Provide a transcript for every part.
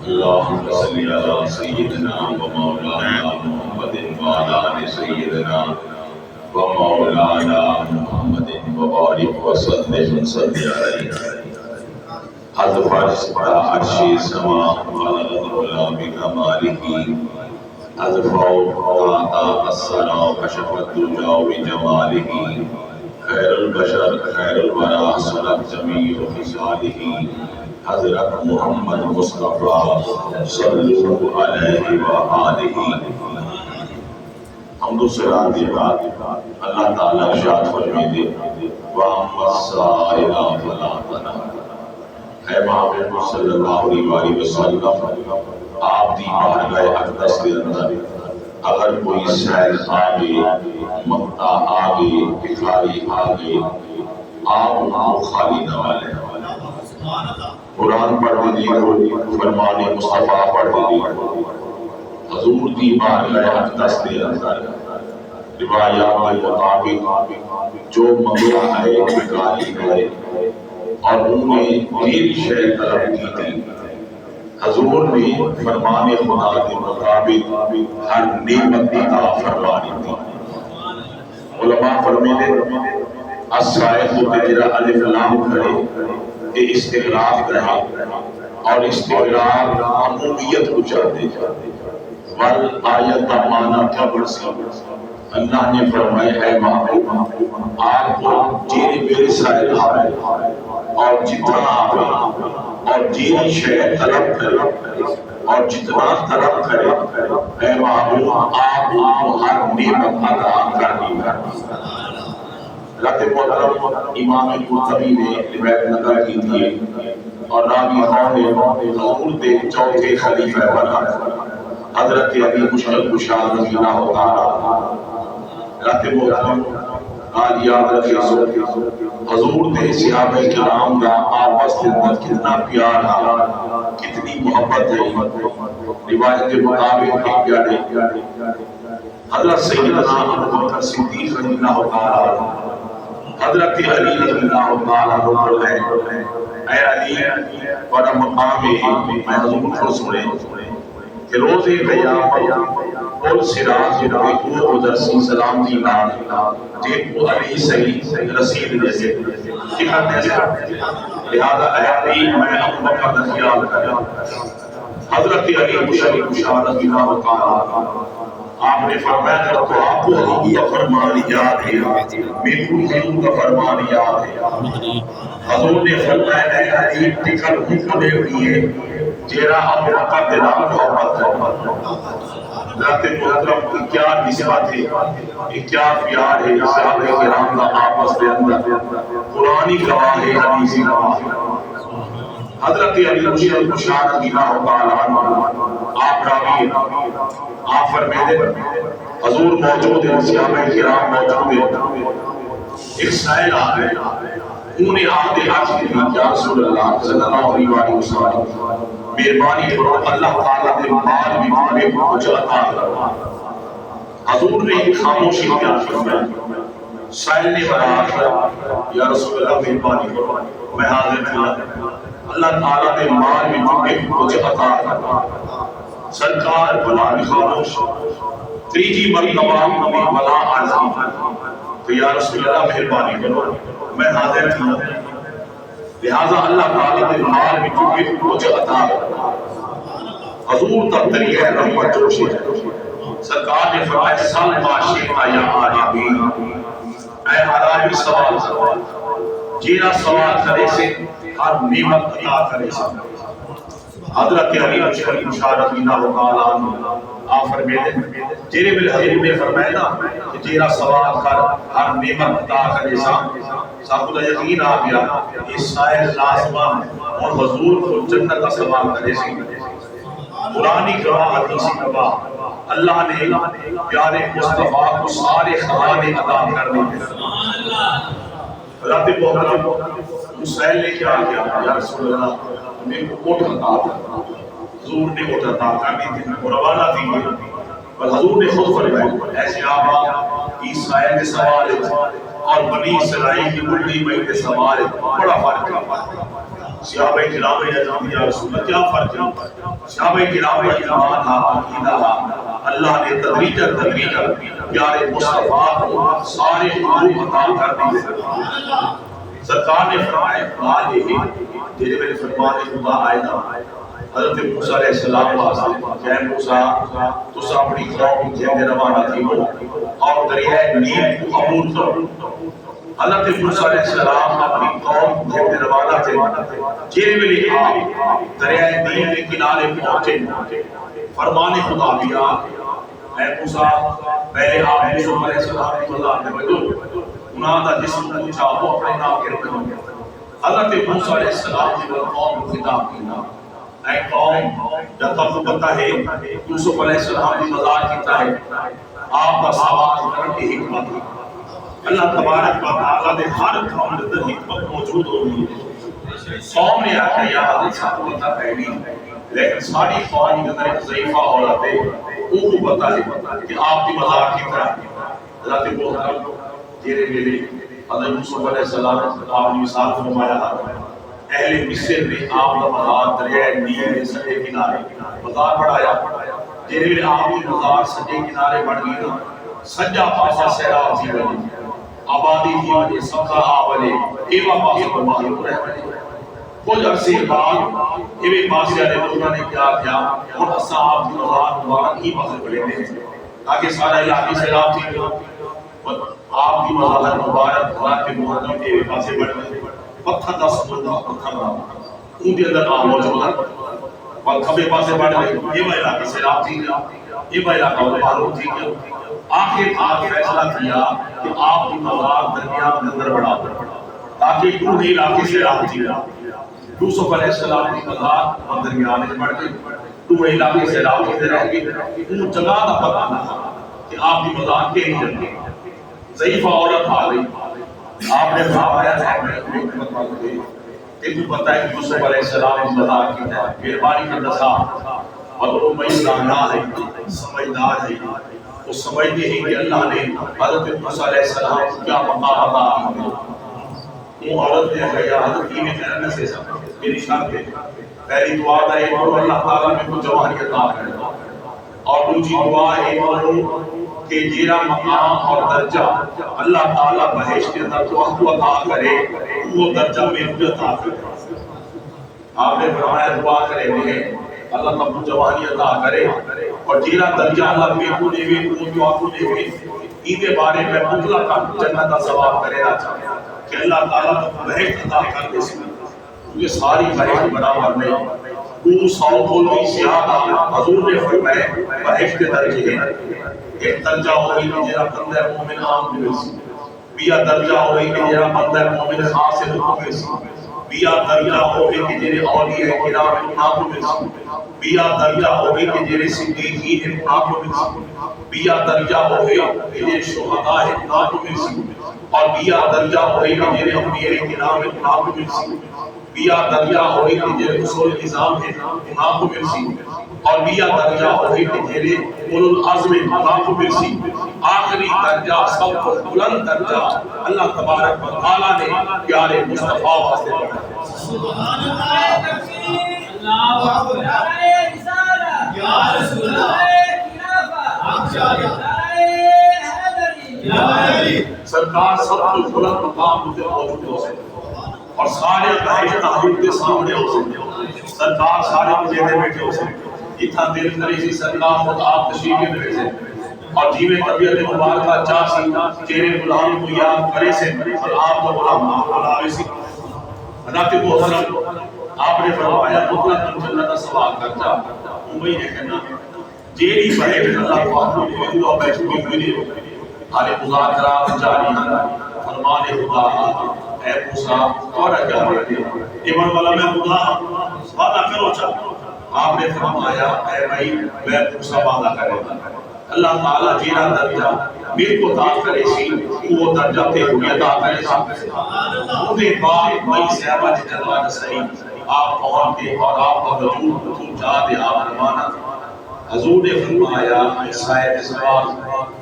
اللهم صل على سيدنا ومولانا محمد وعلى آل سيدنا ومولانا محمد وبارك وسلم عليه. حد فارس عرشی سما على العلا بكماله حد فوق السنا كشف الدجى بجماله خير البشر خير الورى صلت جميع خصاله حضرت محمد مصطفیٰ صلو علیہ وآلہ. حمد و ثنا کے بعد اللہ تعالیٰ ارشاد فرمائے وَأَمَّا السَّائِلَ فَلَا تَنْهَرْ. اے محمد صلی اللہ علیہ وسلم، آپ دی بارگاہ اقدس کے اندر اگر کوئی سائل آگے، ممتا آگے، بھکاری آگے، آپ ان کو خالی نہ والے. قرآن پڑھ دیجیے، فرمان مصطفیٰ پڑھ دیجیے. حضور دی بارگاہ اقدس کے اندر روایات کے مطابق جو منگا ہے بھکاری ہے اور انہوں نے میری شے طلب کی تھی، حضور نے فرمان خدا کے مطابق ہر نعمت عطا فرمانی تھی. علماء فرماتے السائق کو تجرا الف لام کھڑے یہ استغراق رہے اور استغراق عمومیت کو چاہتے ول آیت مانا خبر سے اللہ نے فرمایا اے محبوب آپ کو جینے میرے سائل آئے اور جتنا آئے اور جینے شہر طلب کرے اور جتنا طلب کرے اے محبوب آپ کو ہر نعمت عطا کرنی کرنی. رات محترم امام قرطبی نے روایت نقل کی تھی اور راوی قوم نے حضور کے چوتھے خلیفہ بنا حضرت ابی مشکل کشا رضی اللہ تعالی. رات محترم آج یاد رکھے حضور نے صحابہ کرام کا آپس کے اندر کتنا پیار ہے، کتنی محبت ہے. روایت کے مطابق ایک پیارے حضرت سیدنا ابو بکر صدیق رضی اللہ تعالی، حضرت علی رضی اللہ تعالی عنہ ہے. اے علی بڑا مقام ہے، میں حضور کو سنے کہ روز قیامت اور صراط کے کو ادھر سی سلام دی نام جب وہ علی صحیح رسید جیسے کہتے ہیں لہذا اے علی میں ابو بکر کا خیال کریں. حضرت علی مشرف کشا رضی اللہ تعالی آپ نے فرمایا تو آپ کو حضور کا فرمان یاد ہے، میرے کو حضور کا فرمان یاد ہے. حضور نے فرمایا اے علی ٹکر حکم دے دیے جیرا اب وقت دلا محبت ہے. ذات محترم کی کیا نسبت ہے، کیا پیار ہے صحابہ کرام کا آپس کے اندر. قرآنی گواہ ہے، حدیثی گواہ ہے. حضرت علی مشرف شان رضی اللہ تعالی عنہ آپ راوی آپ فرماتے حضور موجود ہیں، صحابہ کرام موجود ہیں. ایک سائل آ گئے، انہوں نے آپ نے عرض کی یا رسول اللہ صلی اللہ علیہ وسلم مہربانی کرو اللہ تعالیٰ کے مال بھی مجھے کچھ عطا کرو. حضور نے خاموشی اختیار فرمائی. سائل نے فرمایا یا رسول اللہ مہربانی کرو میں حاضر ہوں، اللہ تعالیٰ کے مال بھی مجھے کچھ عطا کرو. سرکار بلا بھی خاموش. تیجی مرتبہ میں بلا عرض تو یا رسول اللہ مہربانی کرو میں حاضر ہوں، لہذا اللہ تعالیٰ کے مال بھی مجھے کچھ عطا کرو. حضور کا طریقہ رحمت جوش ہے. سرکار نے فرمایا سال معاشیتا یا عربی اے عربی سوال جینا سوال کرے سے ہر نعمت عطا کرے سے. حضرت علی مشکل کشا رضی اللہ تعالی عنہ آپ فرماتے جیرے بل حضور نے فرمایا نا کہ جیرا سوال کر ہر نعمت عطا کرے سا صاحب کو یقین آ گیا اس سائل لازمہ اور حضور کو جنت کا سوال کرے سی. قرآنی گواہ حدیثی گواہ اللہ نے پیارے مصطفیٰ کو سارے خزانے عطا کرنے رات محترم حسین نے کیا کیا یا رسول اللہ ہمیں کو اٹھ عطا کرنا. حضور نے اٹھ عطا کرنی تھی وہ روانہ تھی پر حضور نے خود فرمایا ایسے آبا عیسائی کے سوال اور بنی اسرائیل کی بڑی میں کے سوال بڑا فرق ہے. صحابہ کرام نے عرض کیا یا رسول اللہ کیا فرق ہے؟ صحابہ کرام کا ایمان تھا، عقیدہ تھا، اللہ نے تدریجاً پیارے مصطفیٰ کو سارے علوم عطا کر دی۔ سرکار نے فرمایا قال یہ جیسے میرے فرمان خدا آئے نا حضرت موسیٰ علیہ السلام واسطے کہ موسیٰ تو اپنی قوم کے روانہ تھی ہو اور دریائے نیل کو عبور کرو۔ حضرت موسیٰ علیہ السلام اپنی قوم کے روانہ تھے، جیرے ملے آپ دریائے نیل کے کنارے پہنچے، فرمان خدا دیا اے موسیٰ پہلے آپ یوسف علیہ السلام کی مزار میں بجو انہاں دا جسم پوچھا وہ اپنے نام کے بجو۔ حضرت موسیٰ علیہ السلام کی قوم کو خطاب کیا اے قوم جب تک پتہ ہے یوسف علیہ السلام کی مزار کیتا ہے آپ کا سوال کرنے کی حکمت ہے۔ اللہ تبارک و تعالیٰ نے ہر قوم کے اندر حکمت موجود ہوگی۔ قوم نے آکھا یا حضرت صاحب کو تھا پہلی لیکن ساری قوم کے اندر ایک ضعیفہ عورت ہے وہ کو پتہ ہے کہ آپ کی مزار کی طرح حضرت محترم تیرے میرے حضرت یوسف علیہ السلام آپ نے مثال فرمایا اہل مصر میں آپ کا مزار دریائے نیل کے سجے کنارے مزار بڑھایا، تیرے میرے آپ کی مزار سجے کنارے بڑھ گئی نا، سجا پاسا سیراب تھی بنی آبادی تھی وجہ سبزہ آولے ایوہ پاسے پر معلوم رہ بنی۔ کچھ عرصے بعد ایوہ پاسے والے لوگوں نے کیا کیا اور حسا آپ کی مزار مبارک ہی پاسے پڑے تھے تاکہ سارا علاقی سیراب تھی آپ کی مزار مبارک خدا کے محرم کے ایوہ پاسے بڑھ گئے، پتھر دا سمندہ پتھر دا ان کے اندر آم موجود ہے اور کھبے پاسے بڑھ گئے، ایوہ علاقی سیراب تھی ایوہ علاقہ معلوم تھی آخر آپ فیصلہ کیا کہ آپ کی مزار درمیان اندر بڑھا تاکہ دونوں علاقے سے رابط تھی یوسف علیہ السلام کی مزار درمیان میں بڑھ گئی، دونوں علاقے سے رابط تھی رہ گئی، ان جگہ کا پتہ نہ تھا کہ آپ کی مزار کے ہی جگہ ضعیفہ عورت آ گئی۔ آپ نے فرمایا ہے میں حکمت مند تھے تیرے کو پتہ ہے کہ یوسف علیہ السلام کی مزار کی ہے مہربانی کر دسا اور وہ مہربان ہے سمجھدار ہے وہ سمجھتے ہیں کہ اللہ نے حضرت موسیٰ علیہ السلام کو کیا مقام عطا کیا۔ وہ عورت نے کہا یا حضرت کی میں کہنا سے میری شرط ہے پہلی دعا دا ہے کہ اللہ تعالیٰ میں کو جوانی عطا کرے اور دوسری دعا ہے کہ جیرا مقام اور درجہ اللہ تعالیٰ بہشت کے اندر تو عطا کرے وہ درجہ میں مجھے عطا کرے۔ آپ نے فرمایا دعا کرے ہوئے اللہ تب جوانی عطا کرے اور جیرا درجہ اللہ بے کو دے وے کو جو آپ کو دے وے ایدے بارے میں مطلق جنت کا ثواب کرے رہا چاہتا کہ اللہ تعالیٰ بہشت عطا کر دے سکے کیونکہ ساری بہشت برابر نہیں۔ 200 بولوی زیادہ حضور نے فرمائے بہشت کے درجے ہیں، ایک درجہ ہوئی کہ جیرا بندہ مومن عام ہوئی سی، بیا درجہ ہوئی کہ جیرا بندہ مومن خاص ہوئی سی، بیا درجہ ہوئی کہ جیرے اولیاء کرام انہاں مل سی، بیا درجہ ہوئی کہ جیرے صدیقین انہاں مل سی، بیا درجہ ہوئی کہ جیرے شہداء انہاں مل سی، اور بیا درجہ ہوئی کہ جیرے انبیاء کرام انہاں مل سی، بیا درجہ ہوئی کہ جیرے رسول نظام انہاں مل سی، اور بیا درجہ ہوئی کہ جیرے اولو العزم انہاں مل سی۔ آخری درجہ سب کو بلند درجہ اللہ تبارک و تعالیٰ نے پیارے مصطفیٰ واسطے بڑھا۔ سبحان اللہ تکبیر اللہ اکبر یا رسول اللہ سرکار سب کو بلند مقام مجھے موجود ہو سکتے اور سارے بہشت تحریف کے سامنے ہو سکتے، سرکار سارے مجھے بیٹھے ہو سکتے، اتنا دل کری سی سرکار خود آپ تشریف میں بیٹھے اور جیوے طبیعت مبارکہ چاسی چہرے غلام کو یاد کرے سے اور آپ کو غلام بلاوے سی حضرت محترم آپ نے فرمایا مطلق جنت کا سوال کرتا امید ہے کہنا جیری بہشت اللہ کو آپ نے وہ بہشت کو ملی حال مذاکرات جاری فرمان خدا اے موسیٰ اور کیا کرتے ایمان والا میں خدا وعدہ کرو چاہتا آپ نے فرمایا اے بھائی میں موسیٰ وعدہ کرے اللہ تعالیٰ جیرا درجہ میرے کو عطا کرے سی وہ درجہ تے ہوئی عطا کرے سی مجھے بعد بھائی صحابہ جی جلوہ صحیح آپ پہنچ کے اور آپ کا وجود تو جا دے آپ امانت حضور نے فرمایا عیسائی سوال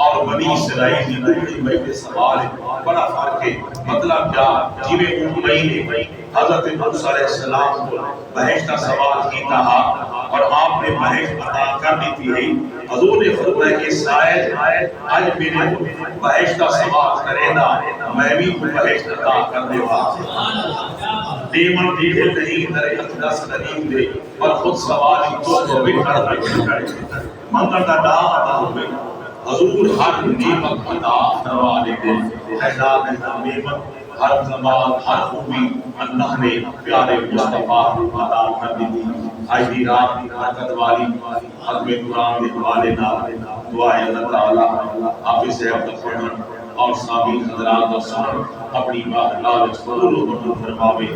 اور بنی اسرائیل کی بڑی بڑی سوال بڑا فرق ہے مطلب کیا جیوے امئی نے حضرت موسیٰ علیہ السلام کو بہشت کا سوال کی کہا اور آپ نے بہشت عطا کر دی تھی. حضور نے فرمایا کہ شاید آج میرے بہشت کا سوال کرے گا میں بھی بہشت عطا کر دے گا. دیمن دیکھے نہیں در اقدس قریب دے اور خود سوالی تو بھی کرے منگر دا دا عطا ہوئے. حضور ہر نعمت عطا کروا دیتے. خیزاد نعمت ہر زمان ہر خوبی اللہ نے پیارے مصطفیٰ عطا کر دی تھی. آج دی رات کی برکت والی ختم قرآن کے حوالے نال دعائے اللہ تعالی حافظ عبد الرحمن اور سامعین حضرات اور سن اپنی بارگاہ قبول و منظور فرماوے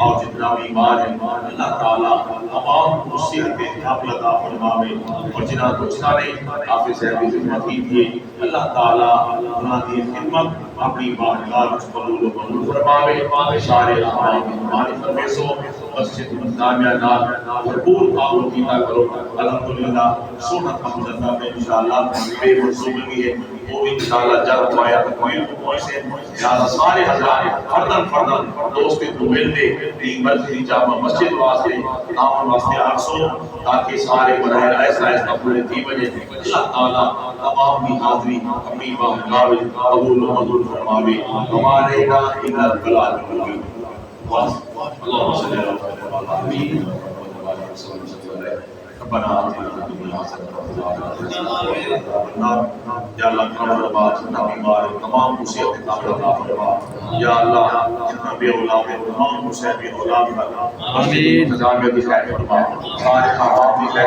اور جتنا بیمار ہے اللہ تعالی تمام کو صحت کاملہ عطا فرماوے اور جنہاں نے حافظ کی خدمت کی تھی اللہ تعالی انہاں کی خدمت اپنی بارگاہ قبول و منظور فرماوے. سارے اعمال کی ہماری فرمیسو مسجد جامعہ نال بھرپور تعاون کیتا کرو. الحمدللہ سونا حمدہ میں انشاءاللہ بے منصوبہ بھی ہے وہ بھی انشاءاللہ جب آیا کوئی سے یا سارے حضرات فردن دوست کو مل دے تین مسجد جامع مسجد واسطے تعاون واسطے آرسو تاکہ سارے براہ ایسا پورے تھی بجے اللہ تعالیٰ تمام کی حاضری اپنی بارگاہ قبول و منظور فرماوے. ہمارے نا ان البلاد ہوگی اللهم صل على محمد ربنا آتنا في الدنيا حسنة وفي الآخرة حسنة یا اللہ کامل آباد جتنا بیمار ہے تمام کو صحت کامل عطا فرما. یا اللہ جتنا بے اولاد ہے تمام کو صحت اولاد عطا فرما. آمین. خزانہ کی خیر فرما. سارے احباب کی خیر